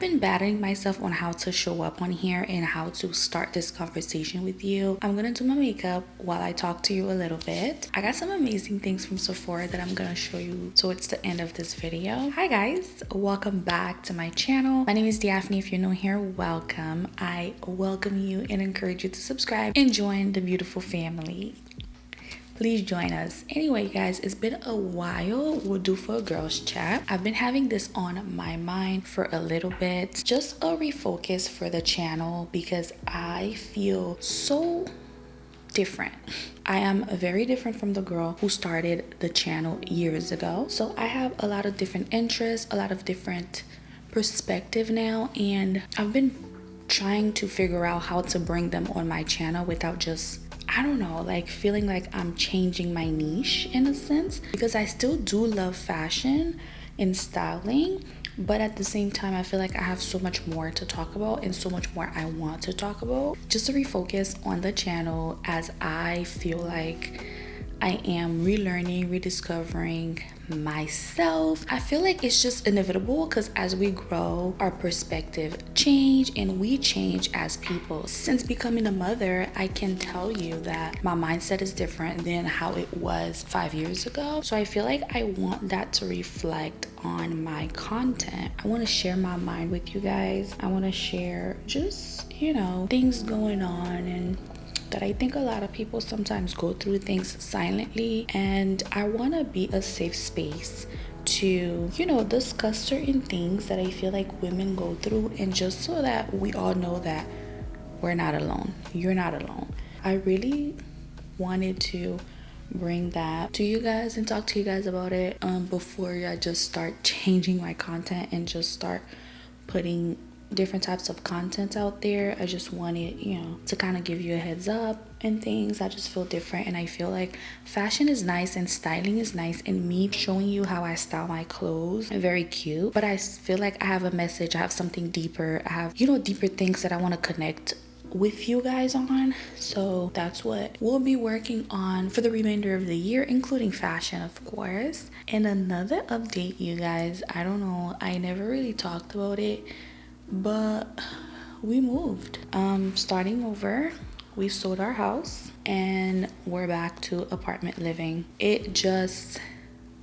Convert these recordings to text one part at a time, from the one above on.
been battling myself on how to show up on here and how to start this conversation with you. I'm gonna do my makeup while I talk to you a little bit. I got some amazing things from Sephora that I'm gonna show you towards the end of this video. Hi guys, welcome back to my channel. My name is Daphne. If you're new here, welcome. I welcome you and encourage you to subscribe and join the beautiful family. Please join us. Anyway, guys, it's been a while. We'll do for a girls chat. I've been having this on my mind for a little bit. Just a refocus for the channel because I feel so different. I am very different from the girl who started the channel years ago. So I have a lot of different interests, a lot of different perspective now, and I've been trying to figure out how to bring them on my channel without just, I don't know, like feeling like I'm changing my niche in a sense, because I still do love fashion and styling, but at the same time I feel like I have so much more to talk about and so much more I want to talk about. Just to refocus on the channel as I feel like I am relearning, rediscovering myself. I feel like it's just inevitable because as we grow, our perspective change and we change as people. Since becoming a mother, I can tell you that my mindset is different than how it was 5 years ago. So I feel like I want that to reflect on my content. I want to share my mind with you guys. I want to share just, you know, things going on, and that I think a lot of people sometimes go through things silently, and I want to be a safe space to, you know, discuss certain things that I feel like women go through, and just so that we all know that we're not alone. You're not alone. I really wanted to bring that to you guys and talk to you guys about it before I just start changing my content and just start putting different types of content out there. I just wanted, you know, to kind of give you a heads up and things. I just feel different, and I feel like fashion is nice and styling is nice, and me showing you how I style my clothes very cute, but I feel like I have a message, I have something deeper, I have, you know, deeper things that I want to connect with you guys on. So that's what we'll be working on for the remainder of the year, including fashion, of course. And another update, you guys, I don't know, I never really talked about it, but we moved. Starting over, we sold our house and we're back to apartment living. It just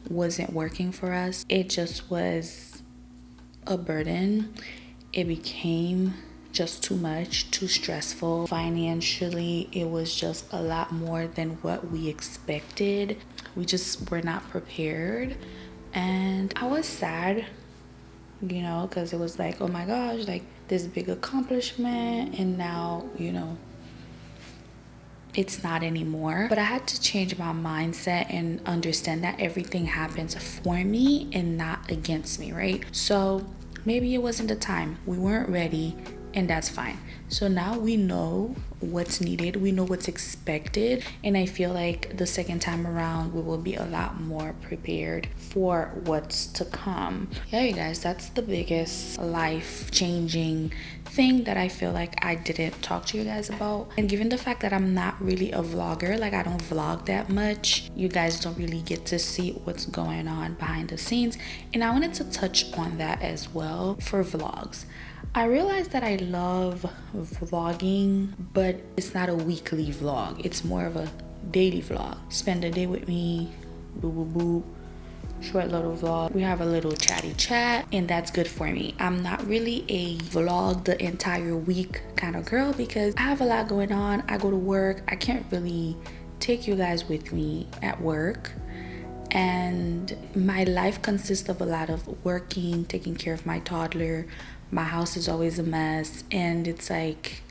wasn't working for us. It just was a burden. It became just too much, too stressful. Financially, it was just a lot more than what we expected. We just were not prepared, and I was sad, you know, because it was like, oh my gosh, like this big accomplishment, and now, you know, it's not anymore. But I had to change my mindset and understand that everything happens for me and not against me, right? So maybe it wasn't the time, we weren't ready, and that's fine. So now we know what's needed, we know what's expected, and I feel like the second time around we will be a lot more prepared for what's to come. Yeah, you guys, that's the biggest life changing thing that I feel like I didn't talk to you guys about. And given the fact that I'm not really a vlogger, like I don't vlog that much, you guys don't really get to see what's going on behind the scenes, and I wanted to touch on that as well for vlogs. I realized that I love vlogging, but it's not a weekly vlog. It's more of a daily vlog. Spend a day with me, boo boo boo, short little vlog. We have a little chatty chat, and that's good for me. I'm not really a vlog the entire week kind of girl because I have a lot going on. I go to work. I can't really take you guys with me at work. And my life consists of a lot of working, taking care of my toddler. My house is always a mess, and it's like,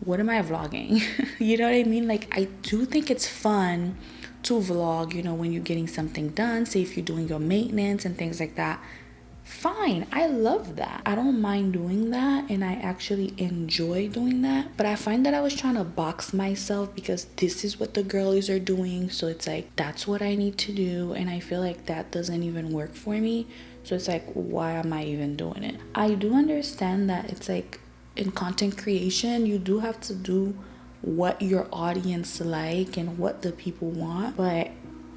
what am I vlogging? You know what I mean? Like, I do think it's fun to vlog, you know, when you're getting something done, say if you're doing your maintenance and things like that. Fine, I love that. I don't mind doing that, and I actually enjoy doing that. But I find that I was trying to box myself because this is what the girlies are doing, so it's like that's what I need to do, and I feel like that doesn't even work for me. So it's like, why am I even doing it? I do understand that it's like in content creation, you do have to do what your audience like and what the people want, but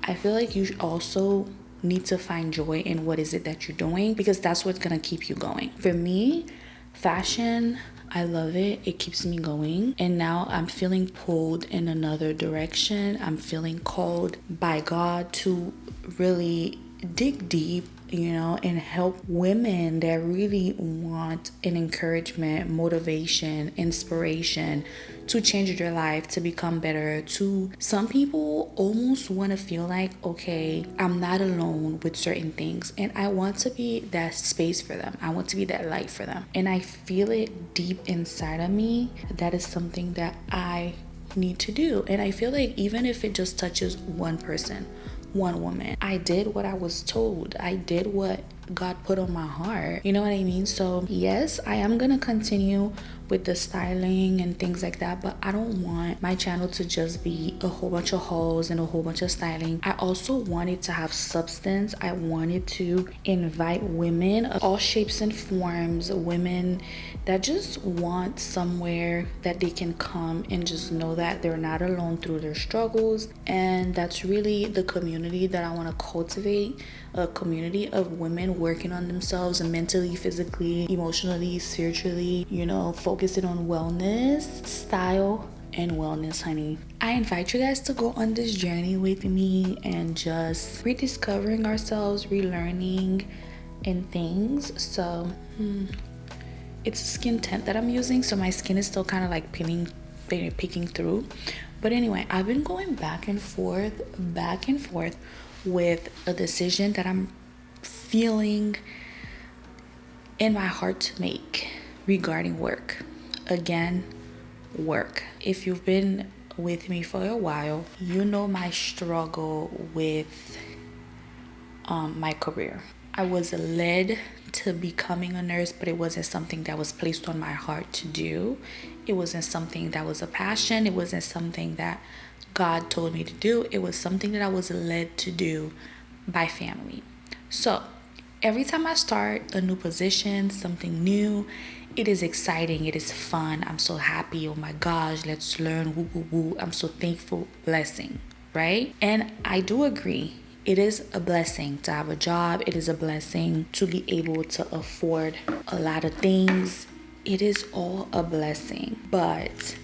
I feel like you also need to find joy in what is it that you're doing, because that's what's gonna keep you going. For me, Fashion, I love it. It keeps me going. And now I'm feeling pulled in another direction. I'm feeling called by God to really dig deep, and help women that really want an encouragement, motivation, inspiration to change their life, to become better. To some people almost want to feel like, okay, I'm not alone with certain things, and I want to be that space for them. I want to be that light for them, and I feel it deep inside of me. That is something that I need to do. And I feel like even if it just touches one person, one woman, I did what I was told. I did what God put on my heart. You know what I mean? So yes, I am gonna continue with the styling and things like that, but I don't want my channel to just be a whole bunch of hauls and a whole bunch of styling. I also wanted to have substance. I wanted to invite women of all shapes and forms, women that just want somewhere that they can come and just know that they're not alone through their struggles. And that's really the community that I want to cultivate, a community of women working on themselves mentally, physically, emotionally, spiritually, focusing on wellness, style, and wellness, honey. I invite you guys to go on this journey with me and just rediscovering ourselves, relearning and things. So it's a skin tint that I'm using, so my skin is still kind of like peeking through. But anyway, I've been going back and forth with a decision that I'm feeling in my heart to make regarding work. Again, work. If you've been with me for a while, you know my struggle with my career. I was led to becoming a nurse, but it wasn't something that was placed on my heart to do. It wasn't something that was a passion. It wasn't something that God told me to do. It was something that I was led to do by family. So every time I start a new position, something new, it is exciting. It is fun. I'm so happy. Oh my gosh, let's learn. Woo, woo, woo. I'm so thankful. Blessing, right? And I do agree. It is a blessing to have a job. It is a blessing to be able to afford a lot of things. It is all a blessing. But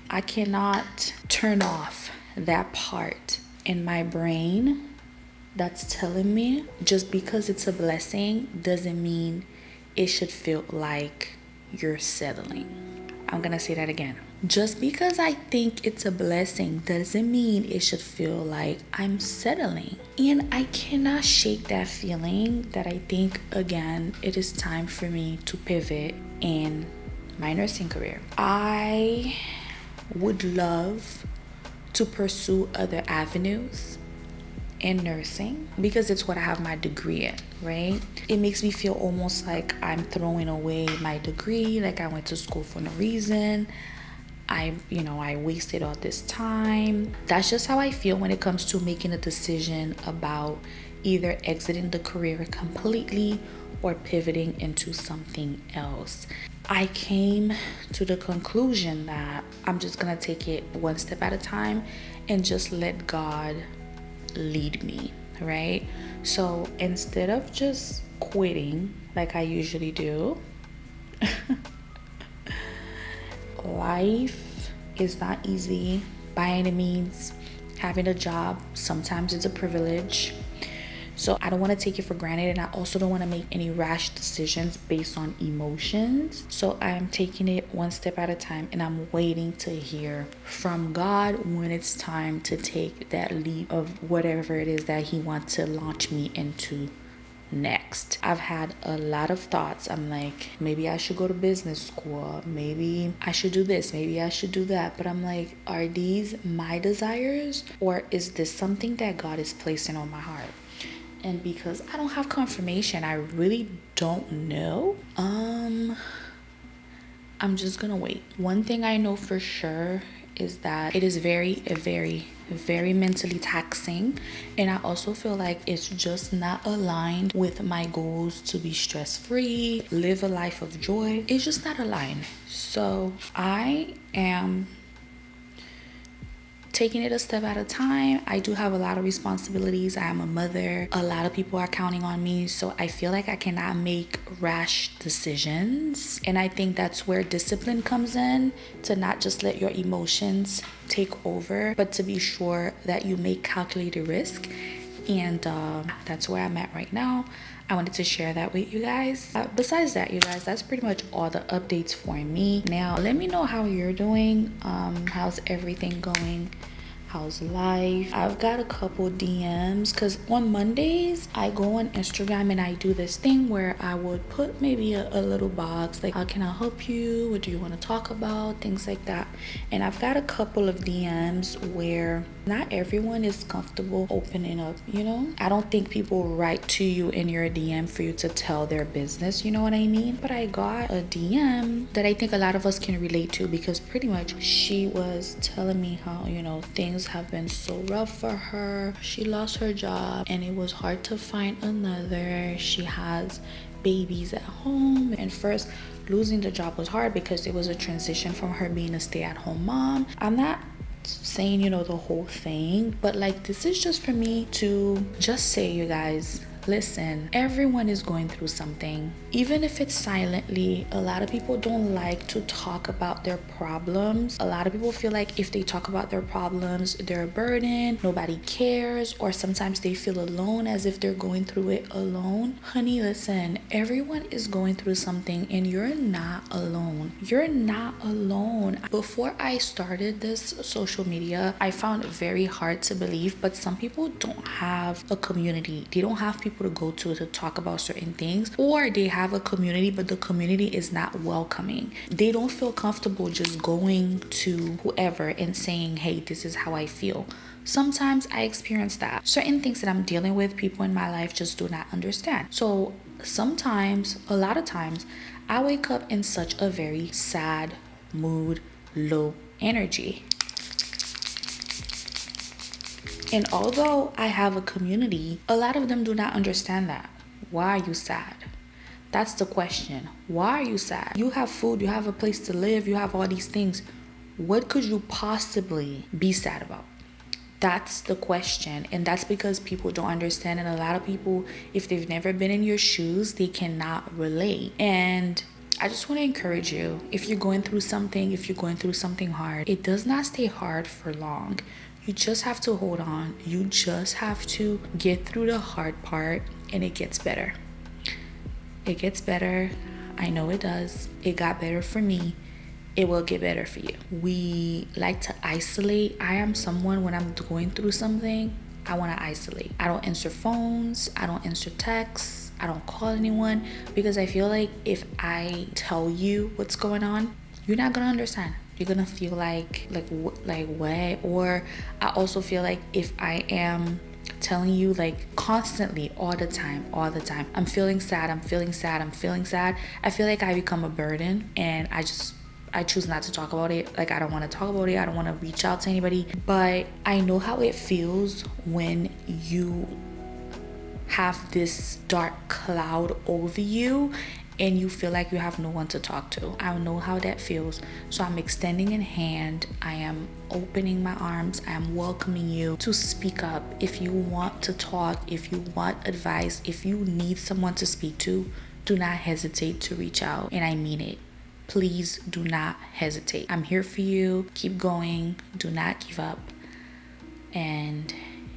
I cannot turn off that part in my brain that's telling me just because it's a blessing doesn't mean it should feel like you're settling. I'm gonna say that again. Just because I think it's a blessing doesn't mean it should feel like I'm settling. And I cannot shake that feeling that I think, again, it is time for me to pivot in my nursing career. I would love to pursue other avenues in nursing because it's what I have my degree in, right? It makes me feel almost like I'm throwing away my degree, like I went to school for no reason. I wasted all this time. That's just how I feel when it comes to making a decision about either exiting the career completely or pivoting into something else. I came to the conclusion that I'm just gonna take it one step at a time and just let God lead me, right? So instead of just quitting like I usually do, life is not easy by any means. Having a job, sometimes it's a privilege. So I don't want to take it for granted, and I also don't want to make any rash decisions based on emotions. So I'm taking it one step at a time, and I'm waiting to hear from God when it's time to take that leap of whatever it is that He wants to launch me into next. I've had a lot of thoughts. I'm like, maybe I should go to business school. Maybe I should do this. Maybe I should do that. But I'm like, are these my desires, or is this something that God is placing on my heart? And because I don't have confirmation, I really don't know. I'm just gonna wait. One thing I know for sure is that it is very, very mentally taxing, and I also feel like it's just not aligned with my goals to be stress-free, live a life of joy. It's just not aligned. So I am taking it a step at a time. I do have a lot of responsibilities. I am a mother. A lot of people are counting on me. So I feel like I cannot make rash decisions. And I think that's where discipline comes in, to not just let your emotions take over, but to be sure that you make calculated risk. And that's where I'm at right now. I wanted to share that with you guys. Besides that, you guys, that's pretty much all the updates for me. Now, let me know how you're doing. How's everything going? How's life? I've got a couple DMs because on Mondays I go on Instagram and I do this thing where I would put maybe a little box like, how can I help you? What do you want to talk about? Things like that. And I've got a couple of DMs where not everyone is comfortable opening up, you know? I don't think people write to you in your DM for you to tell their business, you know what I mean? But I got a DM that I think a lot of us can relate to, because pretty much she was telling me how, you know, things have been so rough for her. She lost her job and it was hard to find another. She has babies at home, and first losing the job was hard because it was a transition from her being a stay-at-home mom. I'm not saying, you know, the whole thing, but like, this is just for me to just say, you guys, listen, everyone is going through something, even if it's silently. A lot of people don't like to talk about their problems. A lot of people feel like if they talk about their problems, they're a burden, nobody cares, or sometimes they feel alone, as if they're going through it alone. Honey, listen, everyone is going through something and you're not alone. You're not alone. Before I started this social media, I found it very hard to believe, but some people don't have a community. They don't have people to go to talk about certain things, or they have a community but the community is not welcoming. They don't feel comfortable just going to whoever and saying, hey, this is how I feel. Sometimes I experience that. Certain things that I'm dealing with, people in my life just do not understand. So sometimes, a lot of times, I wake up in such a very sad mood, low energy. And although I have a community, a lot of them do not understand that. Why are you sad? That's the question. Why are you sad? You have food, you have a place to live, you have all these things. What could you possibly be sad about? That's the question. And that's because people don't understand. And a lot of people, if they've never been in your shoes, they cannot relate. And I just want to encourage you, if you're going through something, if you're going through something hard, it does not stay hard for long. You just have to hold on. You just have to get through the hard part and it gets better. It gets better. I know it does. It got better for me. It will get better for you. We like to isolate. I am someone, when I'm going through something, I want to isolate. I don't answer phones. I don't answer texts. I don't call anyone, because I feel like if I tell you what's going on, you're not going to understand. You're gonna feel like what? Or I also feel like if I am telling you like constantly, all the time, I'm feeling sad, I feel like I become a burden, and I choose not to talk about it. Like, I don't want to talk about it. I don't want to reach out to anybody. But I know how it feels when you have this dark cloud over you and you feel like you have no one to talk to. I know how that feels. So I'm extending a hand. I am opening my arms. I am welcoming you to speak up. If you want to talk, if you want advice, if you need someone to speak to, do not hesitate to reach out. And I mean it. Please do not hesitate. I'm here for you. Keep going. Do not give up. And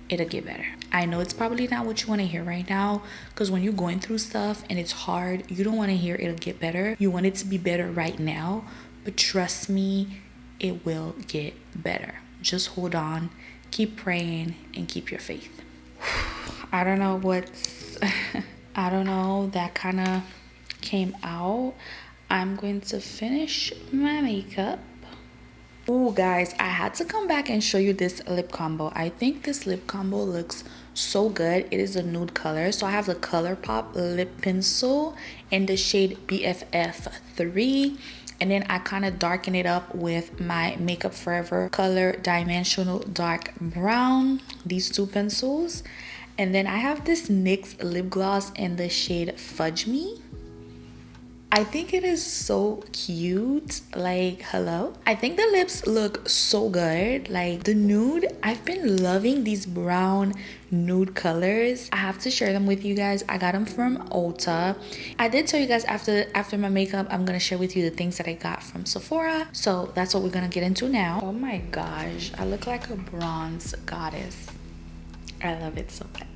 it'll get better. I know it's probably not what you want to hear right now, because when you're going through stuff and it's hard, you don't want to hear it'll get better. You want it to be better right now. But trust me, it will get better. Just hold on, keep praying, and keep your faith. I don't know that kind of came out. I'm going to finish my makeup. Oh guys, I had to come back and show you this lip combo. I think this lip combo looks so good. It is a nude color. So I have the ColourPop lip pencil in the shade BFF3. And then I kind of darken it up with my Makeup Forever Color Dimensional Dark Brown. These two pencils. And then I have this NYX lip gloss in the shade Fudge Me. I think it is so cute. Like, hello. I think the lips look so good. Like the nude, I've been loving these brown nude colors. I have to share them with you guys. I got them from Ulta. I did tell you guys after my makeup, I'm gonna share with you the things that I got from Sephora. So that's what we're gonna get into now. Oh my gosh, I look like a bronze goddess. I love it so much.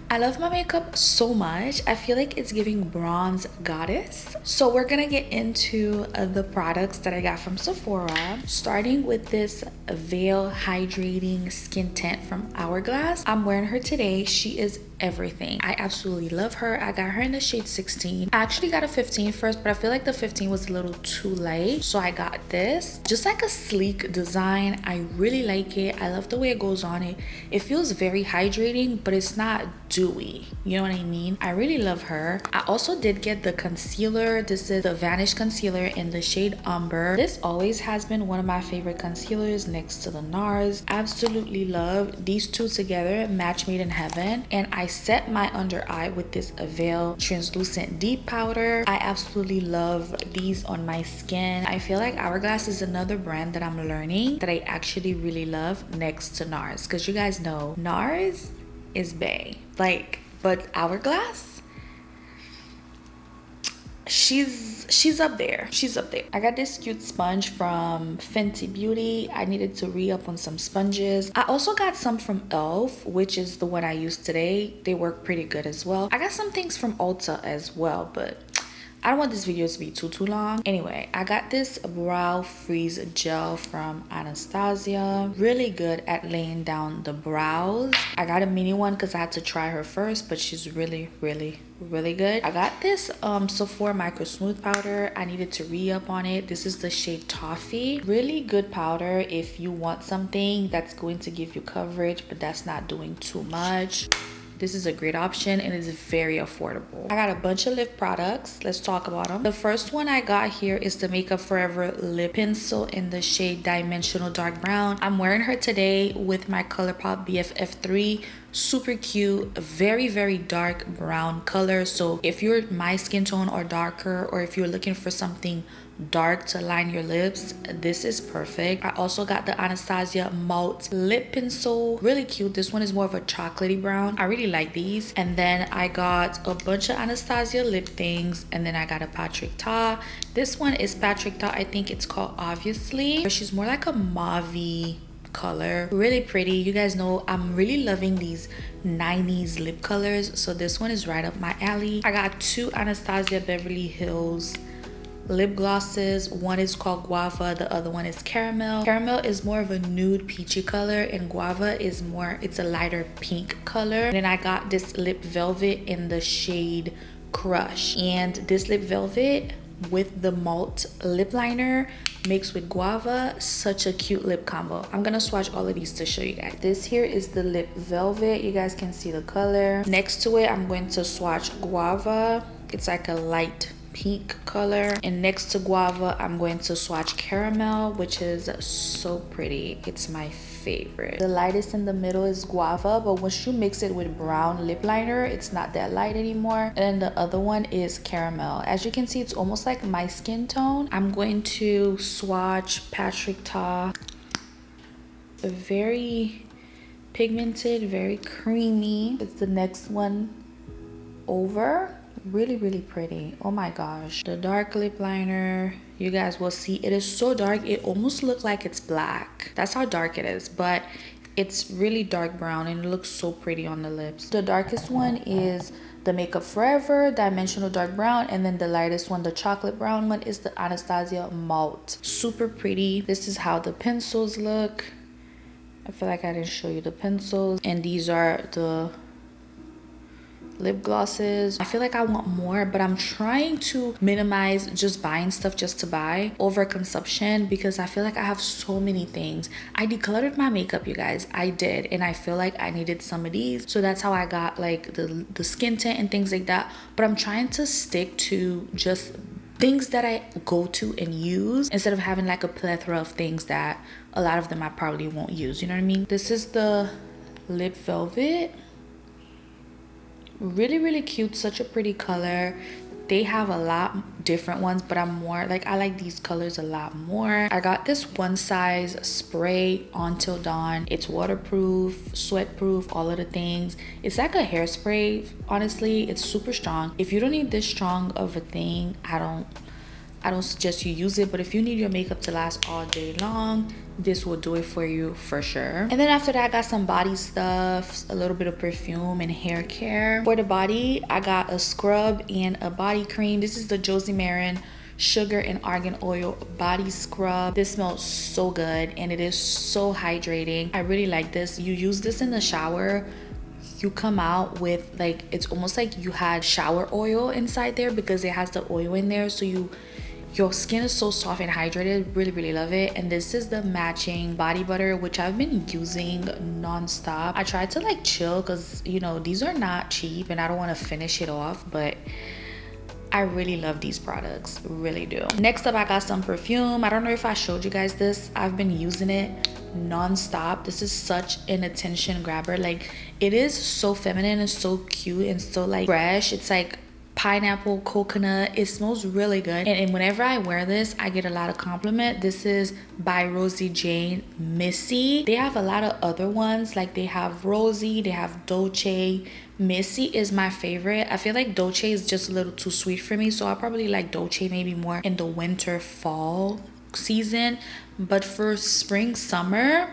I love my makeup so much. I feel like it's giving bronze goddess. So we're gonna get into the products that I got from Sephora, starting with this Veil Hydrating Skin Tint from Hourglass. I'm wearing her today. She is everything. I absolutely love her. I got her in the shade 16. I actually got a 15 first, but I feel like the 15 was a little too light, so I got this. Just like a sleek design. I really like it. I love the way it goes on it. It feels very hydrating, but it's not dewy. You know what I mean? I really love her. I also did get the concealer. This is the Vanish concealer in the shade Umber. This always has been one of my favorite concealers next to the NARS. Absolutely love these two together. Match made in heaven. And I set my under eye with this Veil translucent deep powder. I absolutely love these on my skin. I feel like Hourglass is another brand that I'm learning that I actually really love next to NARS, because you guys know NARS is bae, like, but Hourglass, she's up there. She's up there. I got this cute sponge from Fenty Beauty. I needed to re-up on some sponges. I also got some from Elf, which is the one I used today. They work pretty good as well. I got some things from Ulta as well, but I don't want this video to be too long. Anyway, I got this brow freeze gel from Anastasia. Really good at laying down the brows. I got a mini one because I had to try her first, but she's really good. I got this Sephora micro smooth powder. I needed to re-up on it. This is the shade Toffee. Really good powder if you want something that's going to give you coverage, but that's not doing too much. This is a great option and it's very affordable. I got a bunch of lip products. Let's talk about them. The first one I got here is the Makeup Forever lip pencil in the shade Dimensional Dark Brown. I'm wearing her today with my ColourPop BFF3. Super cute, very dark brown color. So if you're my skin tone or darker, or if you're looking for something dark to line your lips, this is perfect. I also got the Anastasia Malt lip pencil. Really cute. This one is more of a chocolatey brown. I really like these. And then I got a bunch of Anastasia lip things, and then I got a Patrick Ta. This one is Patrick Ta. I think it's called Obviously. She's more like a mauve color. Really pretty. You guys know I'm really loving these 90s lip colors, so this one is right up my alley. I got two Anastasia Beverly Hills lip glosses. One is called Guava, the other one is Caramel. Caramel is more of a nude peachy color, and Guava is more, it's a lighter pink color. And then I got this lip velvet in the shade Crush, and this lip velvet with the malt lip liner mixed with Guava, such a cute lip combo. I'm gonna swatch all of these to show you guys. This here is the lip velvet. You guys can see the color. Next to it, I'm going to swatch Guava. It's like a light pink color, and next to Guava I'm going to swatch Caramel, which is so pretty. It's my favorite. The lightest in the middle is Guava, but once you mix it with brown lip liner, it's not that light anymore. And then the other one is Caramel. As you can see, it's almost like my skin tone. I'm going to swatch Patrick Ta. Very pigmented, very creamy. It's the next one over. Really pretty. Oh my gosh, the dark lip liner, you guys will see it is so dark it almost looks like it's black. That's how dark it is, but it's really dark brown and it looks so pretty on the lips. The darkest one is the Makeup Forever Dimensional Dark Brown, and then the lightest one, the chocolate brown one, is the Anastasia Malt. Super pretty. This is how the pencils look. I feel like I didn't show you the pencils, and these are the lip glosses. I feel like I want more, but I'm trying to minimize just buying stuff just to buy, over consumption, because I feel like I have so many things. I decluttered my makeup, you guys. I did, and I feel like I needed some of these, so that's how I got like the skin tint and things like that. But I'm trying to stick to just things that I go to and use, instead of having like a plethora of things that a lot of them I probably won't use, you know what I mean? This is the lip velvet. Really cute, such a pretty color. They have a lot different ones, but I'm more like, I like these colors a lot more. I got this one size spray on till dawn. It's waterproof, sweat proof, all of the things. It's like a hairspray. Honestly, it's super strong. If you don't need this strong of a thing, I don't suggest you use it, but if you need your makeup to last all day long, this will do it for you for sure. And then after that, I got some body stuff, a little bit of perfume and hair care. For the body, I got a scrub and a body cream. This is the Josie Marin sugar and argan oil body scrub. This smells so good and it is so hydrating. I really like this. You use this in the shower, you come out with like, it's almost like you had shower oil inside there because it has the oil in there. So your skin is so soft and hydrated. Really love it. And this is the matching body butter, which I've been using non-stop. I tried to like chill because, you know, these are not cheap and I don't want to finish it off, but I really love these products, really do. Next up, I got some perfume. I don't know if I showed you guys this. I've been using it non-stop. This is such an attention grabber. Like, it is so feminine and so cute and so like fresh. It's like pineapple, coconut. It smells really good, and whenever I wear this, I get a lot of compliment. This is by Rosie Jane Missy. They have a lot of other ones, like they have Rosie, they have Dolce. Missy is my favorite. I feel like Dolce is just a little too sweet for me, so I probably like Dolce maybe more in the winter fall season, but for spring summer,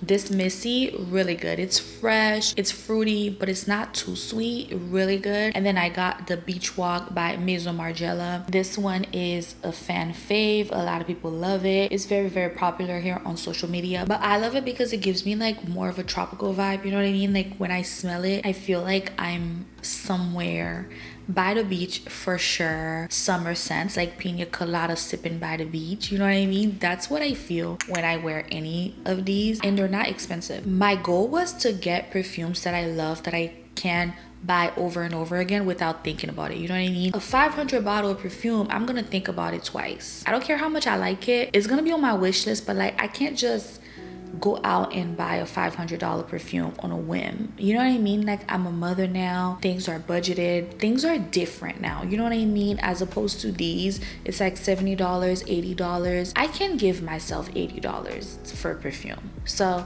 this Missy, really good. It's fresh, it's fruity, but it's not too sweet. Really good. And then I got the Beach Walk by Maison Margiela. This one is a fan fave. A lot of people love it. It's very popular here on social media, but I love it because it gives me like more of a tropical vibe, you know what I mean? Like when I smell it, I feel like I'm somewhere by the beach for sure. Summer scents, like pina colada sipping by the beach, you know what I mean? That's what I feel when I wear any of these, and they're not expensive. My goal was to get perfumes that I love, that I can buy over and over again without thinking about it, you know what I mean? A 500 bottle of perfume, I'm gonna think about it twice. I don't care how much I like it, it's gonna be on my wish list, but like I can't just go out and buy a $500 perfume on a whim, you know what I mean? Like, I'm a mother now, things are budgeted, things are different now, you know what I mean? As opposed to these, it's like $70, $80. I can give myself $80 for a perfume. So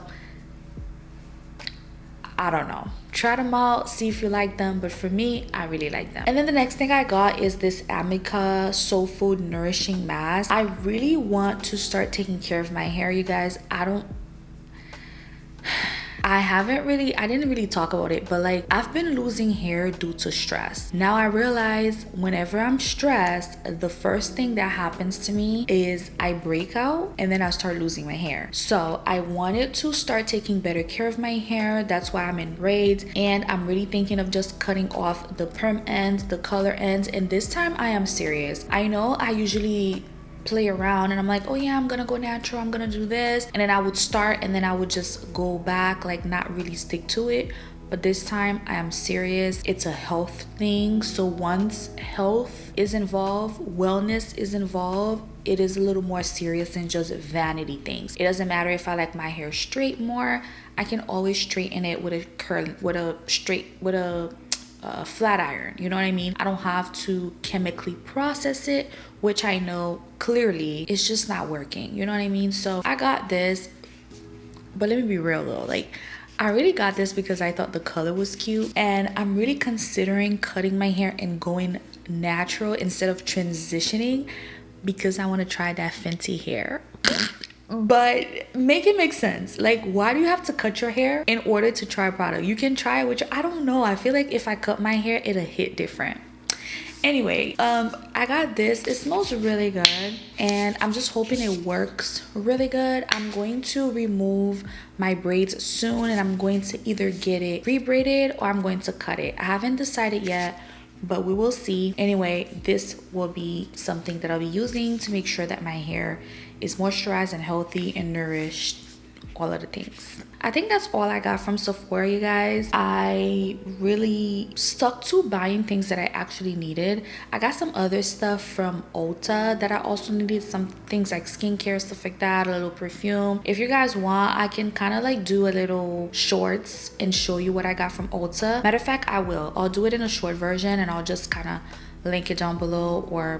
I don't know, try them out, see if you like them, but for me, I really like them. And then the next thing I got is this Amica Soul Food Nourishing Mask. I really want to start taking care of my hair, you guys. I didn't really talk about it, but like I've been losing hair due to stress. Now I realize whenever I'm stressed, the first thing that happens to me is I break out and then I start losing my hair. So I wanted to start taking better care of my hair. That's why I'm in braids, and I'm really thinking of just cutting off the perm ends, the color ends, and this time I am serious. I know I usually play around and I'm like, oh yeah, I'm gonna go natural, I'm gonna do this, and then I would start and then I would just go back, like not really stick to it. But this time I am serious. It's a health thing, so once health is involved, wellness is involved, it is a little more serious than just vanity things. It doesn't matter if I like my hair straight more, I can always straighten it with a flat iron, you know what I mean? I don't have to chemically process it, which I know clearly it's just not working, you know what I mean? So I got this, but let me be real though, like I really got this because I thought the color was cute, and I'm really considering cutting my hair and going natural instead of transitioning because I want to try that Fenty hair. But make it make sense. Like, why do you have to cut your hair in order to try a product? You can try it, which I don't know, I feel like if I cut my hair it'll hit different. Anyway, I got this. It smells really good and I'm just hoping it works really good. I'm going to remove my braids soon and I'm going to either get it rebraided or I'm going to cut it. I haven't decided yet, but we will see. Anyway, this will be something that I'll be using to make sure that my hair is moisturized and healthy and nourished, all of the things. I think that's all I got from Sephora, you guys. I really stuck to buying things that I actually needed. I got some other stuff from Ulta that I also needed, some things like skincare, stuff like that, a little perfume. If you guys want, I can kind of like do a little shorts and show you what I got from Ulta. Matter of fact, I'll do it in a short version and I'll just kind of link it down below or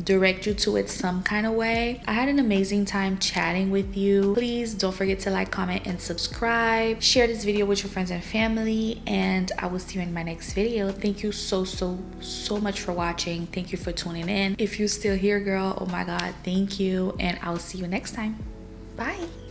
direct you to it some kind of way. I had an amazing time chatting with you. Please don't forget to like, comment, and subscribe. Share this video with your friends and family, and I will see you in my next video. Thank you so much for watching. Thank you for tuning in. If you're still here, girl, oh my god, thank you, and I'll see you next time. Bye.